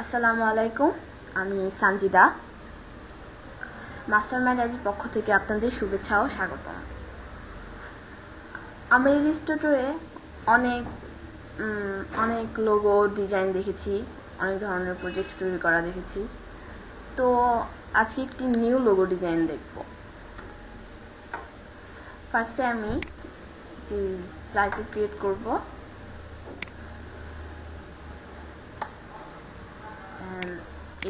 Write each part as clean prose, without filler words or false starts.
আসসালামু আলাইকুম, আমি সানজিদা। মাস্টারমাইন্ড আইডির পক্ষ থেকে আপনাদের শুভেচ্ছা ও স্বাগতম। আমরা ইলাস্ট্রেটরে অনেক অনেক লোগো ডিজাইন দেখেছি, অনেক ধরনের প্রজেক্ট তৈরি করা দেখেছি। তো আজকে একটি নিউ লোগো ডিজাইন দেখব। ফার্স্টে আমি একটি সার্কেল ক্রিয়েট করব।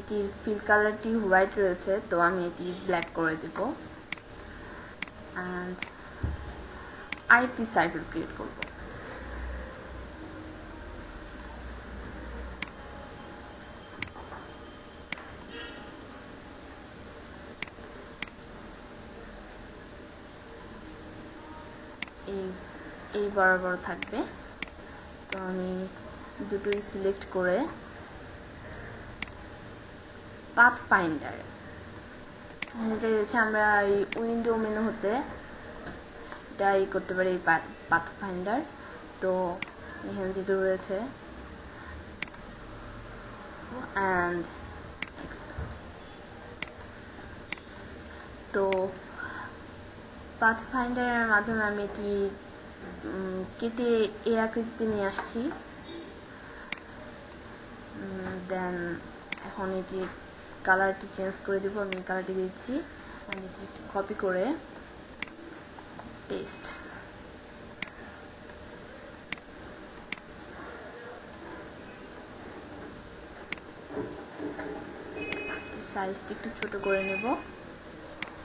এটির ফিল কালারটি হোয়াইট রয়েছে, তো আমি এটি ব্ল্যাক করে দেব। অ্যান্ড আরেকটি সার্কেল ক্রিয়েট করব। এই বরাবর থাকবে, তো আমি দুটোই সিলেক্ট করে পাথ ফাইন্ডার এটা রয়েছে, আমরা এই উইন্ডো মেনু হতে এটাই করতে পারি, এই পাথ ফাইন্ডার। তো এখানে যেটা রয়েছে অ্যান্ড এক্সপেক্ট, তো পাথ ফাইন্ডারের মাধ্যমে আমি এটি কেটে এই আকৃতিতে নিয়ে আসছি। দেন এখন এটি কালারটি চেঞ্জ করে দেবো, আমি কালারটি দিচ্ছি। আমি এটি কপি করে পেস্ট, সাইজটি একটু ছোট করে নেব।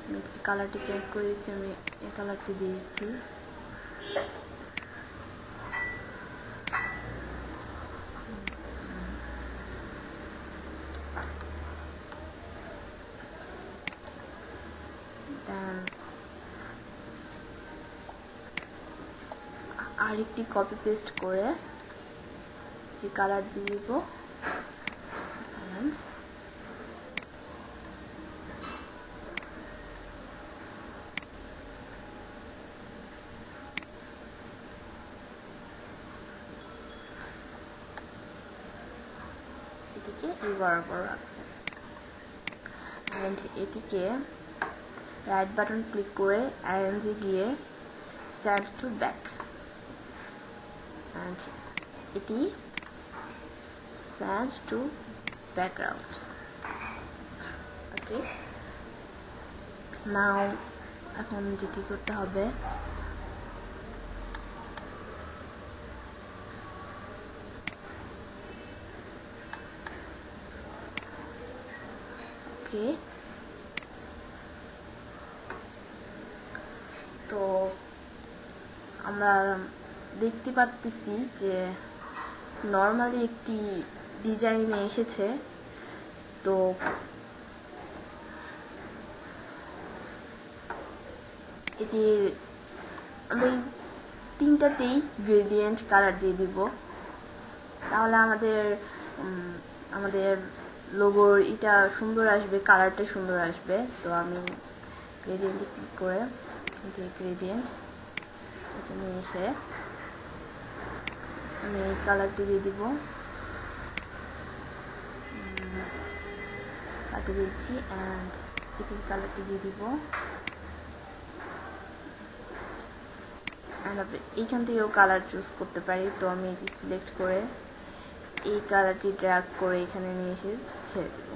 আমি কালারটি চেঞ্জ করে দিচ্ছি, আমি এই কালারটি দিয়ে দিচ্ছি। দেন আরেকটি কপি পেস্ট করে কালার দিয়ে দিব। এটিকে বরাবর রাখবো। এটিকে রাইট বাটন ক্লিক করে অ্যারেঞ্জে গিয়ে সেন্ড টু ব্যাক, অ্যান্ড এটি সেন্ড টু ব্যাকগ্রাউন্ড। ওকে, নাও এখন যেটি করতে হবে, ওকে, তো আমরা দেখতে পারতেছি যে নর্মালি একটি ডিজাইনে এসেছে। তো এটি আমি তিনটাতেই গ্রেডিয়েন্ট কালার দিয়ে দিব, তাহলে আমাদের লোগোর এটা সুন্দর আসবে, কালারটা সুন্দর আসবে। তো আমি গ্রেডিয়েন্টে ক্লিক করে গ্রেডিয়েন্ট এটা নিয়ে এসে আমি এই কালারটি দিয়ে দিব, কাটে দিচ্ছি, অ্যান্ড এটির কালারটি দিয়ে দিব। অ্যান্ড আপনি এইখান থেকেও কালার চুজ করতে পারি। তো আমি এটি সিলেক্ট করে এই কালারটি ড্র্যাগ করে এখানে নিয়ে এসে ছেড়ে দেব।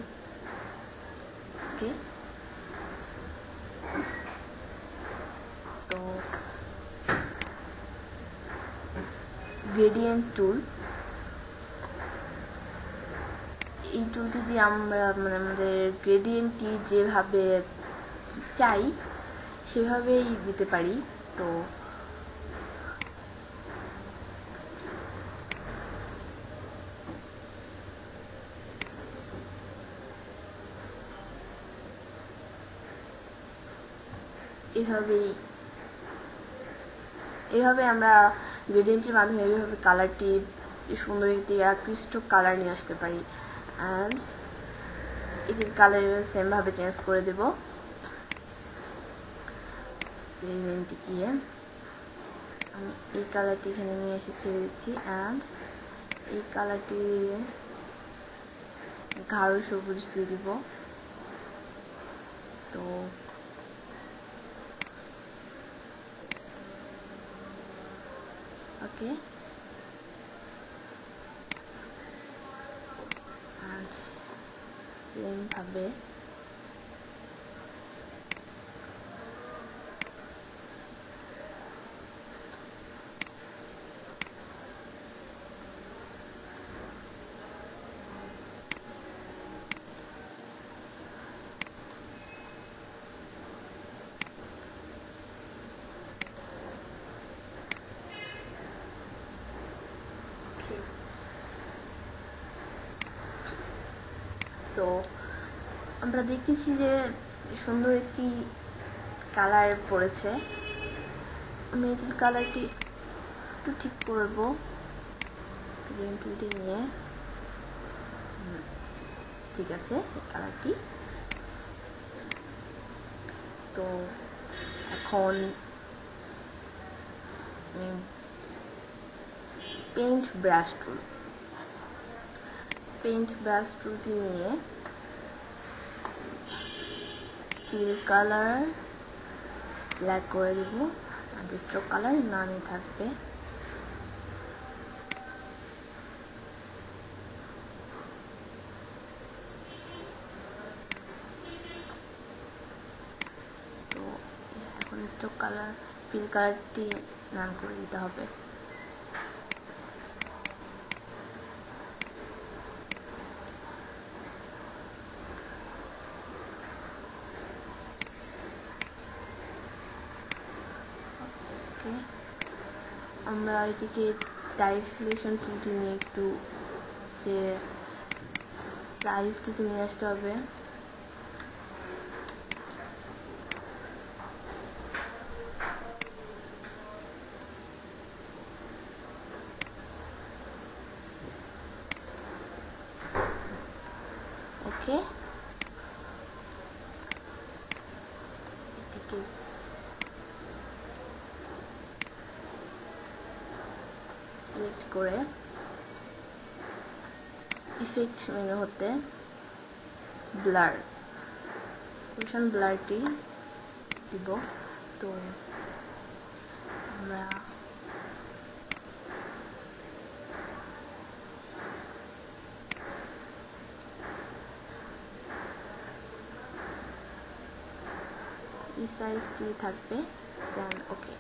ওকে, তো গ্রেডিয়েন্ট টুল, এই টুলটি দিয়ে আমরা আমাদের গ্রেডিয়েন্টটি যেভাবে চাই সেভাবেই দিতে পারি। তো এভাবে আমরা গ্রেডিয়েন্টের মাধ্যমে এইভাবে কালারটি সুন্দর একটি আকৃষ্ট কালার নিয়ে আসতে পারি। অ্যান্ড এটির কালার সেমভাবে চেঞ্জ করে দেব। গ্রেডিয়েন্টে গিয়ে আমি এই কালারটি এখানে নিয়ে এসে ছেড়ে দিচ্ছি, অ্যান্ড এই কালারটি গাঢ় সবুজ দিয়ে দিব। তো ওকে, and সেম ভাবে তো আমরা দেখতেছি যে সুন্দর একটি কালার পড়েছে। আমি এই কালারটি একটু ঠিক করব গ্রিন টুলটি নিয়ে। ঠিক আছে, এই কালারটি। তো এখন পেইন্ট ব্রাশ টুলটি নিয়ে ফিল কালার ব্ল্যাক করে দেব, আর স্ট্রোক কালার নানই থাকবে। তো এখন স্ট্রোক কালার ফিল কালারটি নান করে দিতে হবে। আমরা এটিকে ডাইরেক্ট সিলেকশন টুলটি নিয়ে একটু যে সাইজটিতে নিয়ে আসতে হবে। ওকে, এটিকে সিলেক্ট করে ইফেক্ট মেনু হতে পজিশন ব্লারটি দিব। তো আমরা এই সাইজটি থাকবে, দেন ওকে।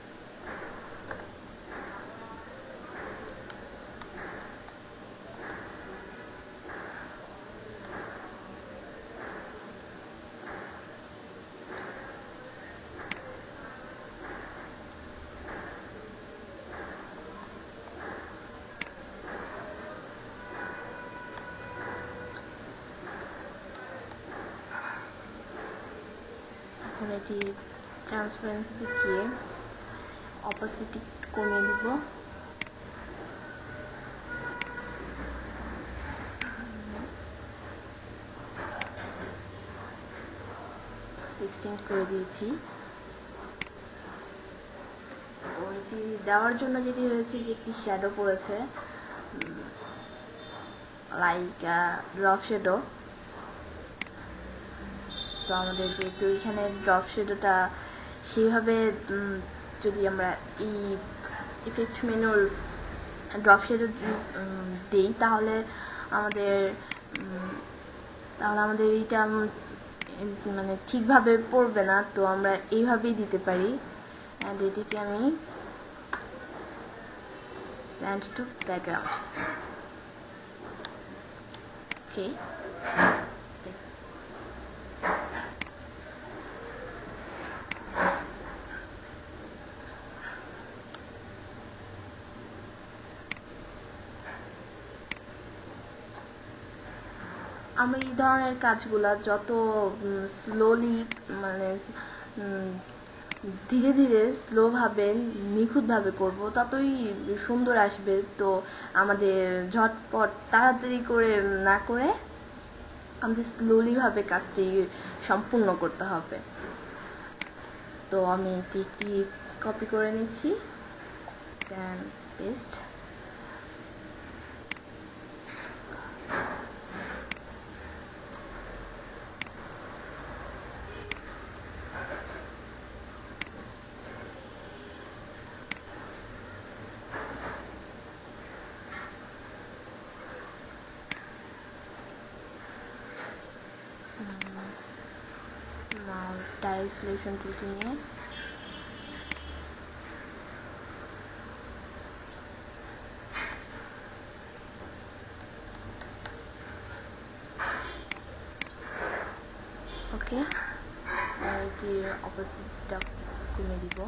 এখন এটি ট্রান্সপারেন্সি দেখিয়ে অপাসিটি কমিয়ে দিব। 16 করে দিয়েছি। তো এটি দেওয়ার জন্য যেটি হয়েছে যে একটি শ্যাডো পড়েছে, লাইক ড্রপ শ্যাডো। তো আমাদের যেহেতু এখানে ড্রপ শ্যাডোটা সেইভাবে যদি আমরা এই ইফেক্ট মেনুর ড্রপ শ্যাডো দিই তাহলে আমাদের এইটা মানে ঠিকভাবে পড়বে না। তো আমরা এইভাবেই দিতে পারি। অ্যান্ড এটিকে আমি সেন্ড টু ব্যাকগ্রাউন্ড। ওকে, আমরা এই ধরনের কাজগুলা যত স্লোলি মানে ধীরে ধীরে স্লোভাবে নিখুঁতভাবে করব ততই সুন্দর আসবে। তো আমাদের ঝটপট তাড়াতাড়ি করে না করে আমাদের স্লোলিভাবে কাজটি সম্পূর্ণ করতে হবে। তো আমি এটি কপি করে নিচ্ছি, দেন পেস্ট। এই সিলেকশন টুলটি নিয়ে ওকে এটির অপোজিটটা কমিয়ে দিব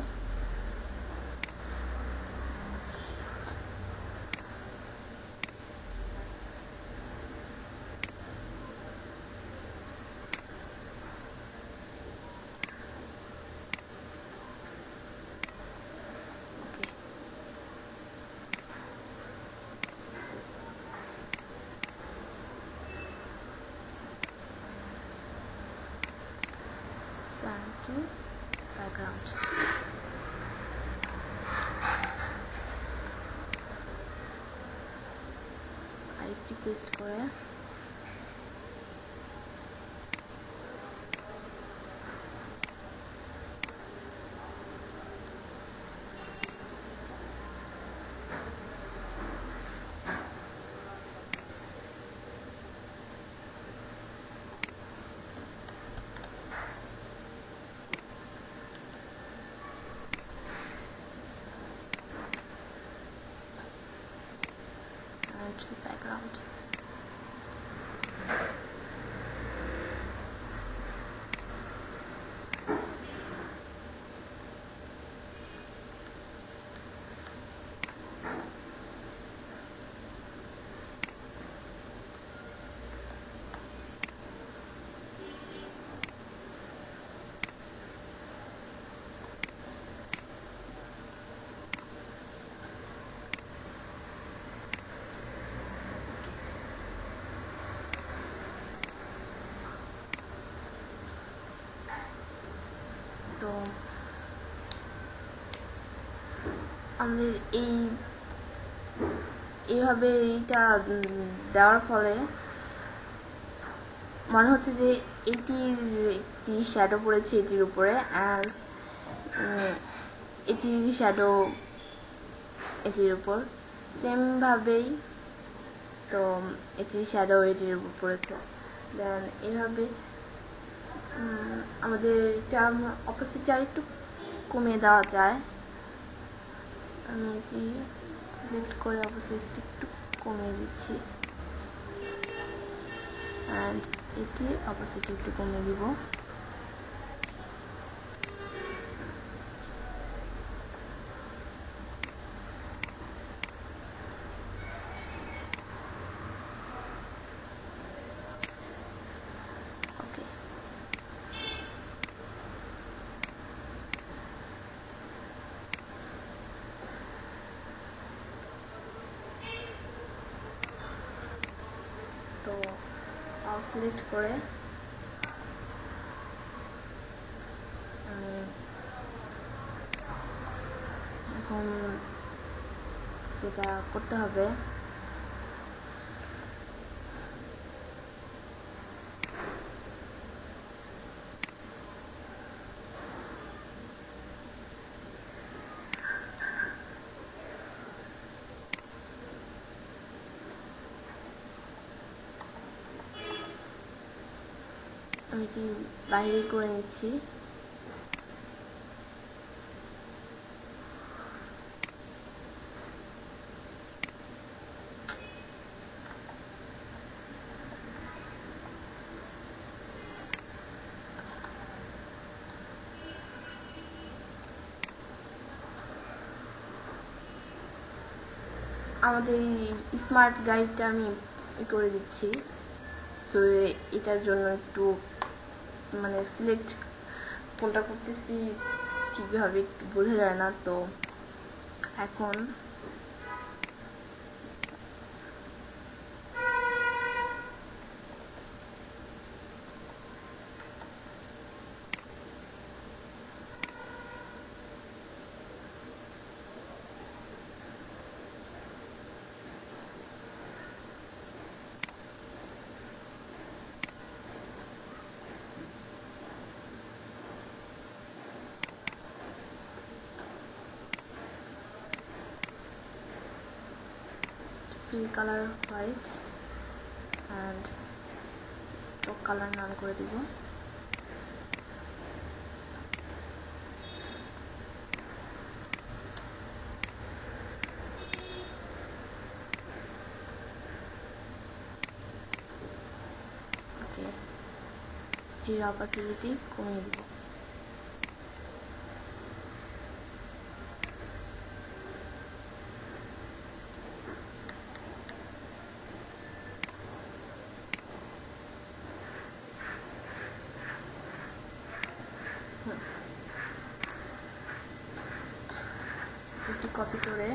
to background আরেকটি পেস্ট করে to the background তো আমাদের এইভাবে এইটা দেওয়ার ফলে মনে হচ্ছে যে এটির একটি শ্যাডো পড়েছে এটির উপরে অ্যান্ড এটির শ্যাডো এটির উপর সেমভাবেই তো এটির শ্যাডো এটির উপর পড়েছে দেন এইভাবে আমাদের এটা অপোজিটটা একটু কমিয়ে দেওয়া যায় আমি এটি সিলেক্ট করে অপোজিটটা একটু কমিয়ে দিচ্ছি অ্যান্ড এটি অপোজিট একটু কমিয়ে দিব তো অল সিলেক্ট করে এখন যেটা করতে হবে আমি কি বাইরে করে নিচ্ছি আমাদের এই স্মার্ট গাইডটা আমি করে দিচ্ছি সো এটার জন্য একটু মানে সিলেক্ট কোনটা করতেছি ঠিকভাবে একটু বোঝা যায় না তো এখন fill color white and stock color নাম করে দিব এটির অপাসিটি কমিয়ে দিব। একটু কপি করে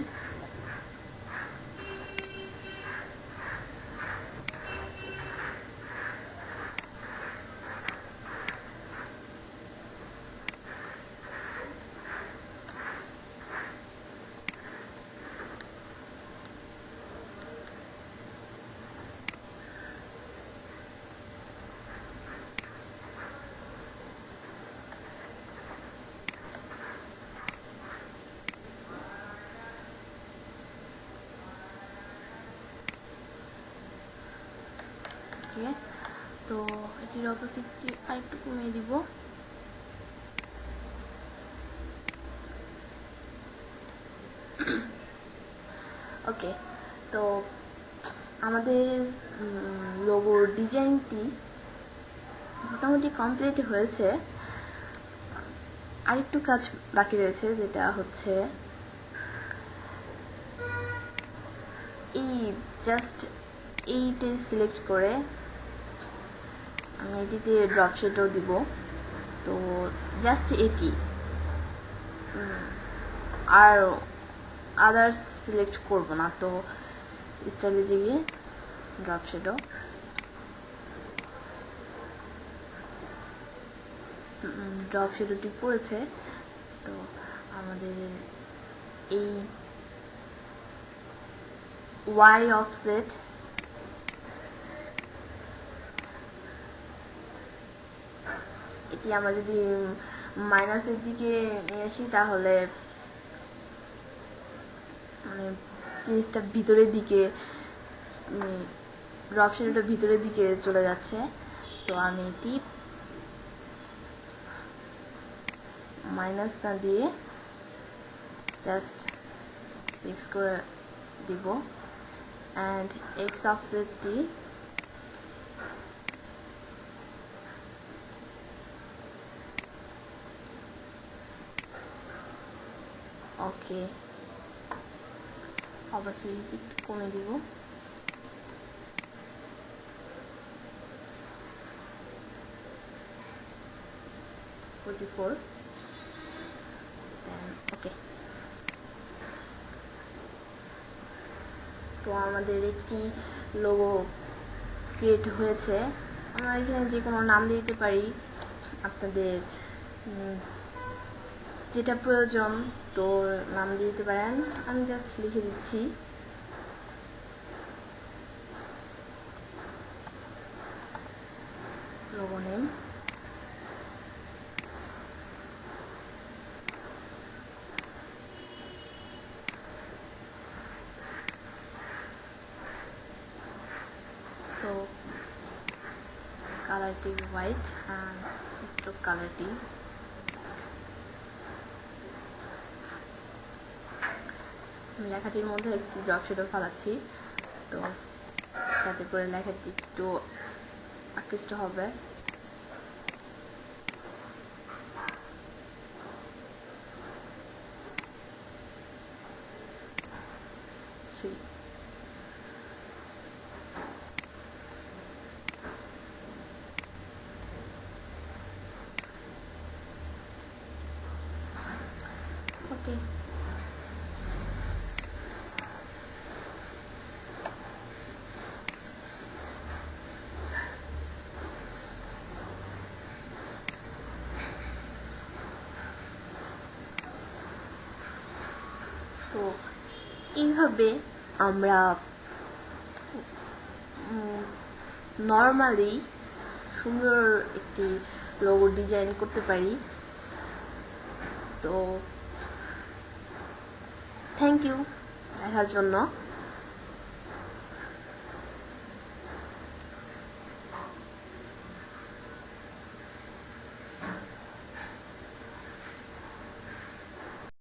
তো এটির অপোজিটটি আরেকটু কমিয়ে দিব। ওকে, তো আমাদের লোগোর ডিজাইনটি মোটামুটি কমপ্লিট হয়েছে। আরেকটু কাজ বাকি রয়েছে, যেটা হচ্ছে এই জাস্ট এইটি সিলেক্ট করে আমি এটিতে ড্রপ শেডও দিব। তো জাস্ট এটি, আর আদার্স সিলেক্ট করব না। তো স্টাইলে গিয়ে ড্রপ শেডও, ড্রপ শেডোটি পড়েছে। তো আমাদের এই ওয়াই অফসেট এটি আমরা যদি মাইনাসের দিকে নিয়ে আসি, তাহলে মানে জিনিসটা ভিতরের দিকে, ড্রপ শেডোটা ভিতরের দিকে চলে যাচ্ছে। তো আমি এটি মাইনাস না দিয়ে জাস্ট 6 করে দিব। অ্যান্ড এক্স অফসেটটি ওকে, অবশ্যই একটু কমে দিব। ওকে, তো আমাদের একটি লোগো ক্রিয়েট হয়েছে। আমরা এখানে যে কোনো নাম দিতে পারি, আপনাদের যেটা প্রয়োজন তো নাম দিতে পারেন। আমি জাস্ট লিখে দিচ্ছি লোগো নেম। তো কালারটি হোয়াইট অ্যান্ড স্ট্রোক কালারটি লেখাটির মধ্যে একটি ড্রপ শেডও ফেলাচ্ছি, তো যাতে করে লেখাটি একটু আকৃষ্ট হবে। ওকে, তো এইভাবে আমরা নর্মালি সুন্দর একটি লোগো ডিজাইন করতে পারি। তো থ্যাংক ইউ দেখার জন্য।